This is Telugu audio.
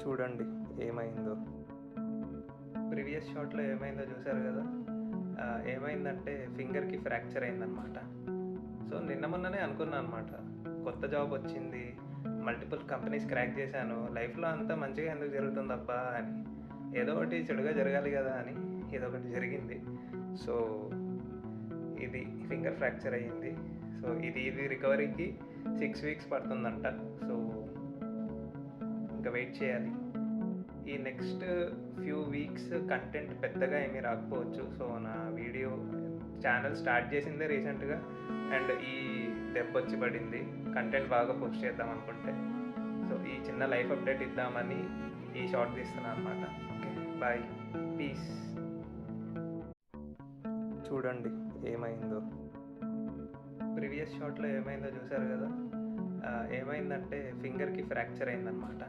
చూడండి ఏమైందో. ప్రీవియస్ షాట్లో ఏమైందో చూసారు కదా. ఏమైందంటే ఫింగర్కి ఫ్రాక్చర్ అయిందనమాట. సో నిన్న మొన్ననే అనుకున్నాను అనమాట, కొత్త జాబ్ వచ్చింది, మల్టిపుల్ కంపెనీస్ క్రాక్ చేశాను, లైఫ్లో అంతా మంచిగా ఎందుకు జరుగుతుందబ్బా అని. ఏదో ఒకటి చెడుగా జరగాలి కదా అని ఏదో ఒకటి జరిగింది. సో ఇది ఫింగర్ ఫ్రాక్చర్ అయ్యింది. సో ఇది రికవరీకి 6 వీక్స్ పడుతుందంట. సో ఇంకా వెయిట్ చేయాలి. ఈ నెక్స్ట్ ఫ్యూ వీక్స్ కంటెంట్ పెద్దగా ఏమీ రాకపోవచ్చు. సో నా వీడియో ఛానల్ స్టార్ట్ చేసిందే రీసెంట్గా, అండ్ ఈ దెబ్బ వచ్చి పడింది. కంటెంట్ బాగా పోస్ట్ చేద్దాం అనుకుంటే, సో ఈ చిన్న లైఫ్ అప్డేట్ ఇద్దామని ఈ షార్ట్ తీస్తున్నాను అనమాట. Okay, bye, peace. చూడండి ఏమైందో. ప్రీవియస్ షాట్లో ఏమైందో చూసారు కదా. ఏమైందంటే ఫింగర్కి ఫ్రాక్చర్ అయిందనమాట.